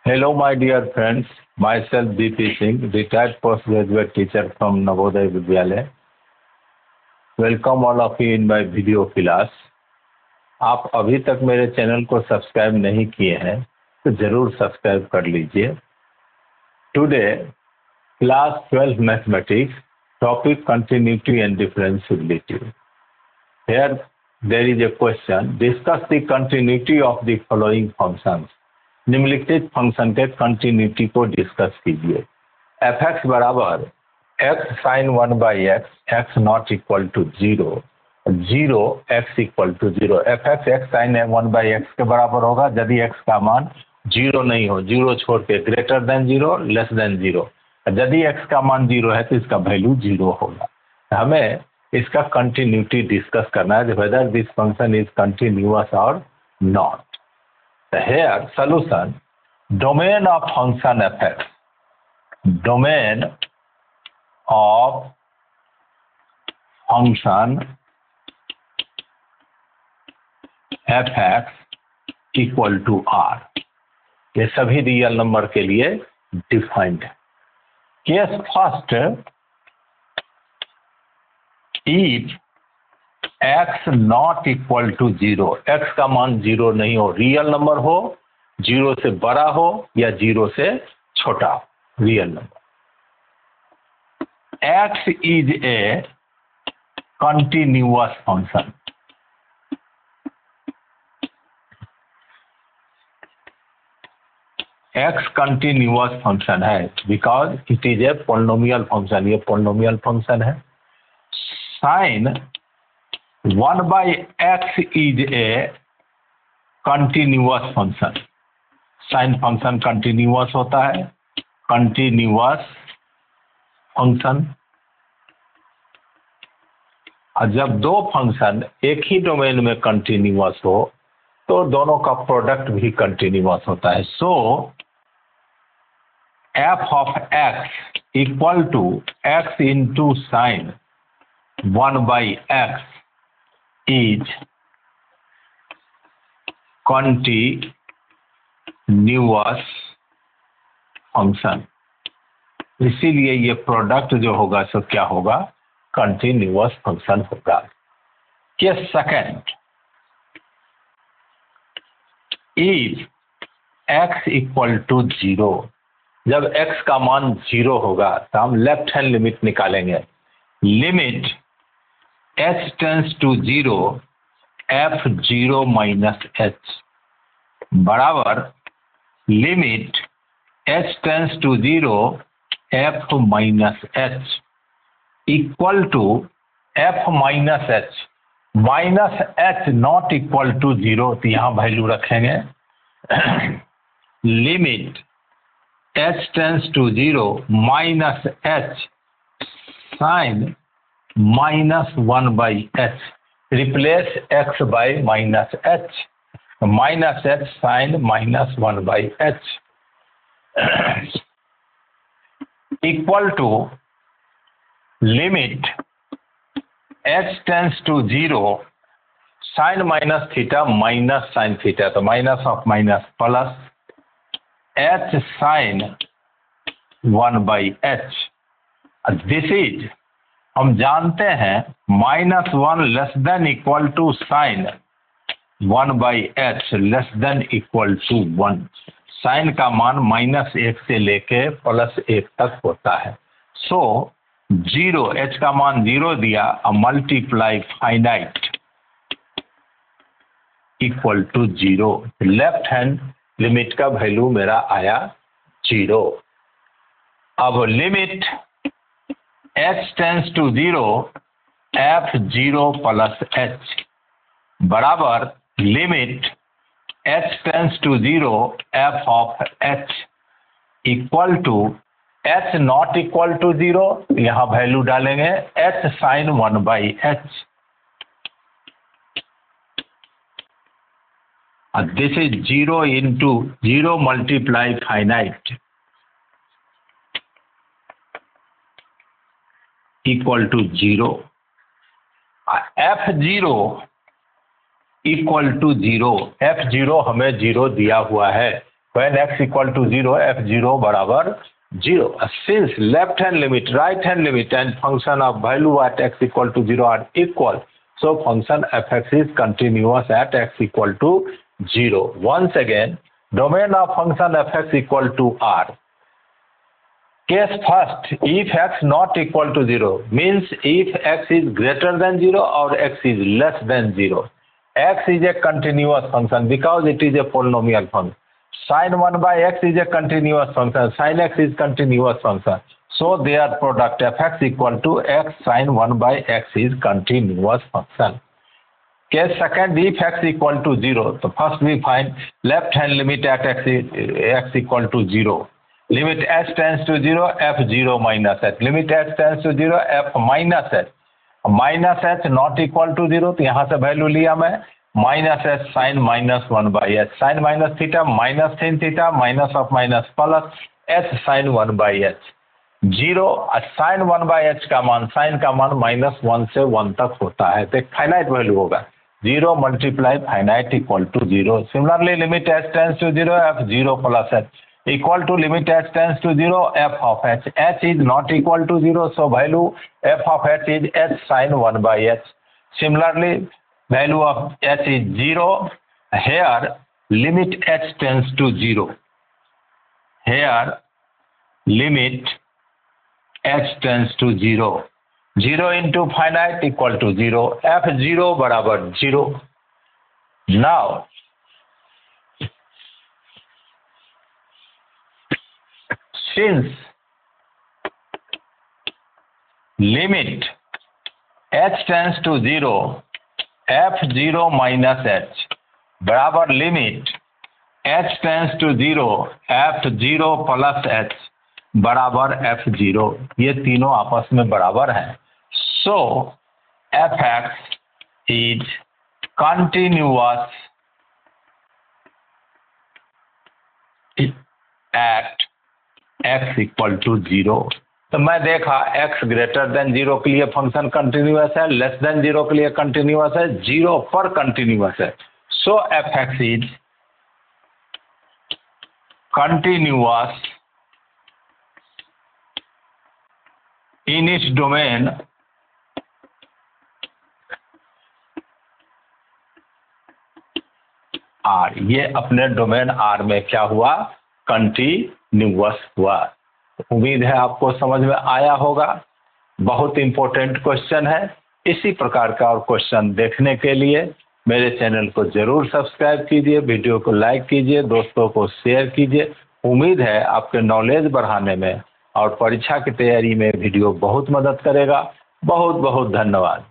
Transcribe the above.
Hello, my dear friends. Myself, DP Singh, retired postgraduate teacher from Navodaya Vidyalaya. Welcome all of you in my video class. आप अभी तक मेरे channel को subscribe नहीं किए हैं तो जरूर सब्सक्राइब कर लीजिए. Today class 12 mathematics, topic continuity and differentiability. Here there is a question. Discuss the continuity of the following functions. निम्नलिखित फंक्शन के कंटिन्यूटी को डिस्कस कीजिए. एफ एक्स बराबर x sine 1/x, x not equal to 0, 0 x equal to 0. F x x sine 1/x के बराबर होगा यदि x का मान 0 नहीं हो, 0 छोड़ के ग्रेटर देन 0, लेस देन 0. यदि एक्स का मान 0 है तो इसका वैल्यू 0 होगा. हमें इसका कंटिन्यूटी डिस्कस करना है, whether this function is continuous और not. Here solution, domain of function f(x), domain of function f(x) equal to r. ये सभी रियल नंबर के लिए डिफाइंड है. Case first, if x not equal to 0, x का मान 0 नहीं हो, रियल नंबर हो, 0 से बड़ा हो या 0 से छोटा हो, real number. x is a continuous function. x continuous function है because it is a polynomial function. ये पोलिनोमियल फंक्शन है. Sine 1/x is a continuous function. Sine function continuous होता है, कंटिन्यूअस फंक्शन. और जब दो फंक्शन एक ही डोमेन में कंटिन्यूअस हो तो दोनों का प्रोडक्ट भी कंटिन्यूअस होता है. So f of x equal to x into sine 1/x is continuous function. इसीलिए ये प्रोडक्ट जो होगा सो क्या होगा, कंटिन्यूअस फंक्शन होगा. Case second, if x equal to 0, जब x का मान 0 होगा तो हम लेफ्ट हैंड लिमिट निकालेंगे. Limit h tends to 0 f(0 - h) बराबर limit h tends to 0 f - h equal to f - h minus h not equal to 0. तो यहाँ वैल्यू रखेंगे. Limit h tends to 0 minus h sine -1/h, replace x bye minus h, minus h sine -1/h equal to limit h tends to 0 sine minus theta minus sine theta, तो minus of minus plus h sine 1/h. This is, हम जानते हैं -1 less than equal to sine 1/h less than equal to 1. Sine का मान -1 से लेके +1 तक होता है. सो 0, h का मान 0 दिया और multiply finite equal to 0. Left hand limit का वैल्यू मेरा आया 0. अब limit h tends to 0 f(0 + h) बराबर limit h tends to 0 f of h equal to h not equal to 0. यहाँ वैल्यू डालेंगे h sine 1/h. This is 0 into 0 multiply finite equal to 0. f(0) equal to 0. f(0) हमें 0 दिया हुआ है when x equal to 0 f0 बराबर 0. Since left hand limit, right hand limit and function of value at x equal to 0 are equal, so function fx is continuous at x equal to 0. Once again, domain of function fx equal to r. Case first, if x not equal to 0, means if x is greater than 0 or x is less than 0. X is a continuous function because it is a polynomial function. Sin 1 by x is a continuous function. Sin x is continuous function. So their product fx equal to x sin 1 by x is continuous function. Case second, if x equal to 0, so first we find left hand limit at x equal to 0. Limit h tends to 0, f0 minus h. Limit h tends to 0, f minus h. Minus h not equal to 0, तो यहाँ से value लिया मैं minus h sine minus 1 by h. Sine minus theta minus ten theta minus of minus plus h sine 1 by h. 0 sine 1 by h का मान sign का मान -1 से 1 तक होता है, तो एक फाइनाइट वैल्यू होगा. 0 multiply finite equal to 0. Similarly limit h tends to 0 f 0 plus h equal to limit h tends to 0 f of h. H is not equal to 0, so value f of h is h sin 1 by h. Similarly, value of h is 0. Here limit h tends to 0. Here limit h tends to 0. 0 into finite equal to 0. f0 बराबर 0. Now since limit h tends to 0 f0 minus h बराबर limit h tends to 0 f0 plus h बराबर f0, ये तीनों आपस में बराबर हैं. So fx is continuous at x equal to 0. तो मैं देखा x ग्रेटर देन 0 के लिए फंक्शन कंटिन्यूअस है, लेस देन 0 के लिए कंटिन्यूअस है, 0 पर कंटिन्यूअस है. सो fx is continuous in its domain r. ये अपने डोमेन r में क्या हुआ, कंटिन्यूअस हुआ. उम्मीद है आपको समझ में आया होगा. बहुत इंपॉर्टेंट क्वेश्चन है. इसी प्रकार का और क्वेश्चन देखने के लिए मेरे चैनल को जरूर सब्सक्राइब कीजिए, वीडियो को लाइक कीजिए, दोस्तों को शेयर कीजिए. उम्मीद है आपके नॉलेज बढ़ाने में और परीक्षा की तैयारी में वीडियो बहुत मदद करेगा. बहुत बहुत धन्यवाद.